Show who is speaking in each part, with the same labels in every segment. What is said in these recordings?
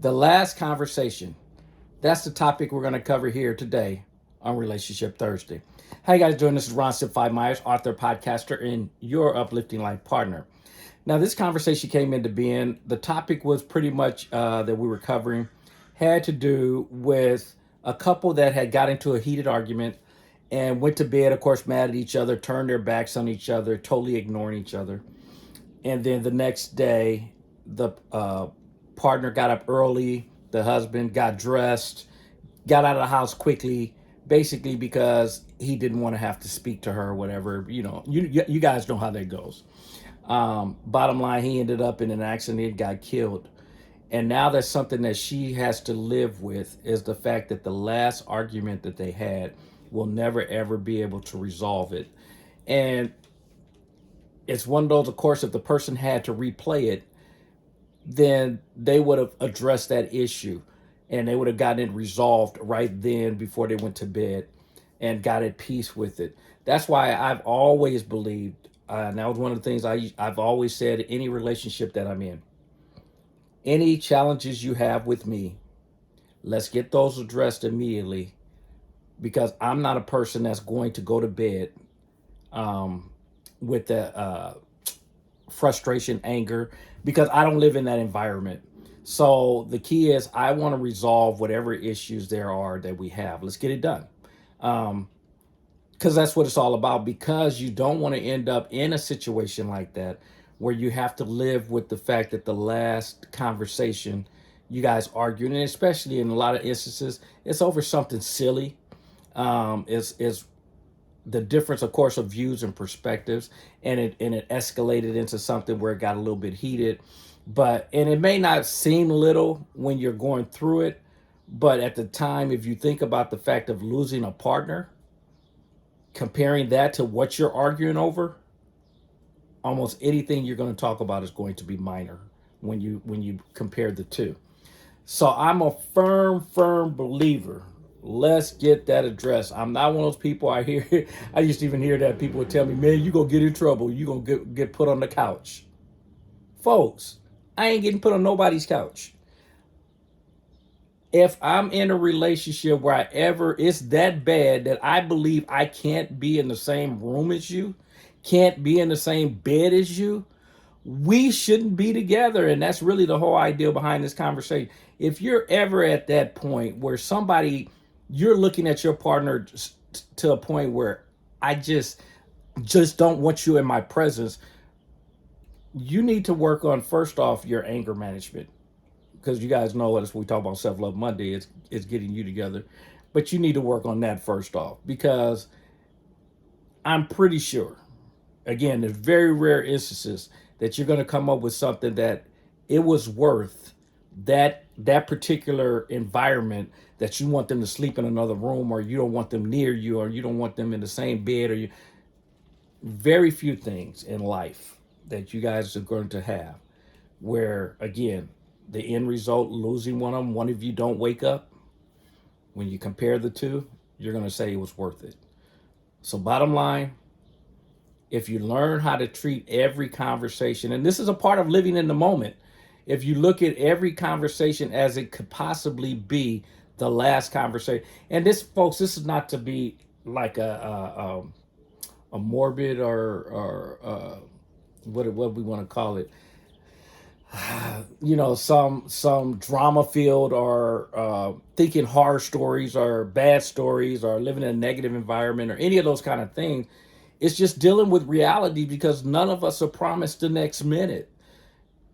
Speaker 1: The last conversation. That's the topic we're going to cover here today on Relationship Thursday. How you guys doing? This is Ron Simplified Myers, author, podcaster, and your uplifting life partner. Now, this conversation came into being. The topic was pretty much that we were covering had to do with a couple that had got into a heated argument and went to bed, of course, mad at each other, turned their backs on each other, totally ignoring each other. And then the next day, the partner got up early, the husband got dressed, got out of the house quickly, basically because he didn't want to have to speak to her or whatever. You guys know how that goes. Bottom line, he ended up in an accident, got killed. And now that's something that she has to live with, is the fact that the last argument that they had will never ever be able to resolve it. And it's one of those, of course, if the person had to replay it, then they would have addressed that issue and they would have gotten it resolved right then before they went to bed and got at peace with it. That's why I've always believed, and that was one of the things I've always said, any relationship that I'm in, any challenges you have with me, let's get those addressed immediately, because I'm not a person that's going to go to bed with the frustration, anger, because I don't live in that environment. So the key is I want to resolve whatever issues there are that we have. Let's get it done. Because that's what it's all about, because you don't want to end up in a situation like that where you have to live with the fact that the last conversation you guys argued, and especially in a lot of instances, it's over something silly. Is the difference, of course, of views and perspectives, and it escalated into something where it got a little bit heated. And it may not seem little when you're going through it, but at the time, if you think about the fact of losing a partner, comparing that to what you're arguing over, almost anything you're going to talk about is going to be minor when you compare the two. So I'm a firm believer. Let's get that addressed. I'm not one of those people I hear. I used to even hear that people would tell me, man, you gonna get in trouble. You gonna get put on the couch. Folks, I ain't getting put on nobody's couch. If I'm in a relationship where it's that bad that I believe I can't be in the same room as you, can't be in the same bed as you, we shouldn't be together. And that's really the whole idea behind this conversation. If you're ever at that point where you're looking at your partner to a point where I just don't want you in my presence, you need to work on, first off, your anger management. Because you guys know, as we talk about Self-Love Monday, it's getting you together. But you need to work on that first off, because I'm pretty sure, again, there's very rare instances that you're going to come up with something that it was worth that particular environment, that you want them to sleep in another room, or you don't want them near you, or you don't want them in the same bed, very few things in life that you guys are going to have where, again, the end result, losing one of you don't wake up. When you compare the two, you're going to say it was worth it. So bottom line, if you learn how to treat every conversation, and this is a part of living in the moment, if you look at every conversation as it could possibly be the last conversation, and this, folks, this is not to be like a morbid or what we want to call it, some drama filled or thinking horror stories or bad stories or living in a negative environment or any of those kind of things. It's just dealing with reality, because none of us are promised the next minute.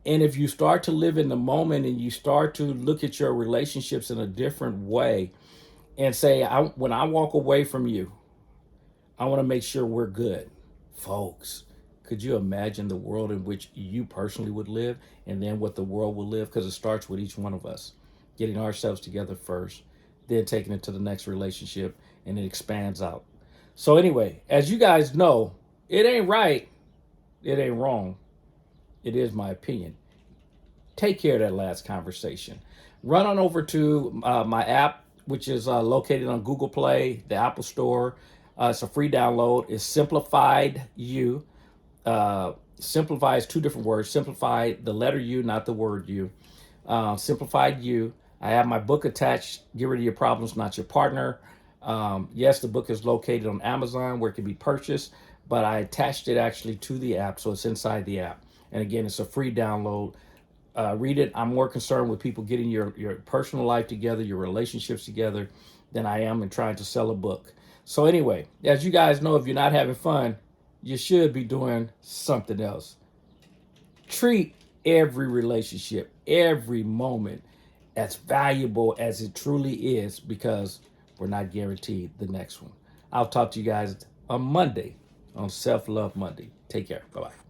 Speaker 1: And if you start to live in the moment and you start to look at your relationships in a different way and say, when I walk away from you, I want to make sure we're good. Folks, could you imagine the world in which you personally would live, and then what the world will live? Because it starts with each one of us getting ourselves together first, then taking it to the next relationship, and it expands out. So anyway, as you guys know, it ain't right, it ain't wrong. It is my opinion. Take care of that last conversation. Run on over to my app, which is located on Google Play, the Apple Store. It's a free download. It's Simplified You. Simplify is two different words. Simplify, the letter U, not the word you. Simplified You. I have my book attached, Get Rid of Your Problems, Not Your Partner. Yes, the book is located on Amazon where it can be purchased, but I attached it actually to the app, so it's inside the app. And again, it's a free download. Read it. I'm more concerned with people getting your personal life together, your relationships together, than I am in trying to sell a book. So anyway, as you guys know, if you're not having fun, you should be doing something else. Treat every relationship, every moment as valuable as it truly is, because we're not guaranteed the next one. I'll talk to you guys on Monday on Self Love Monday. Take care. Bye bye.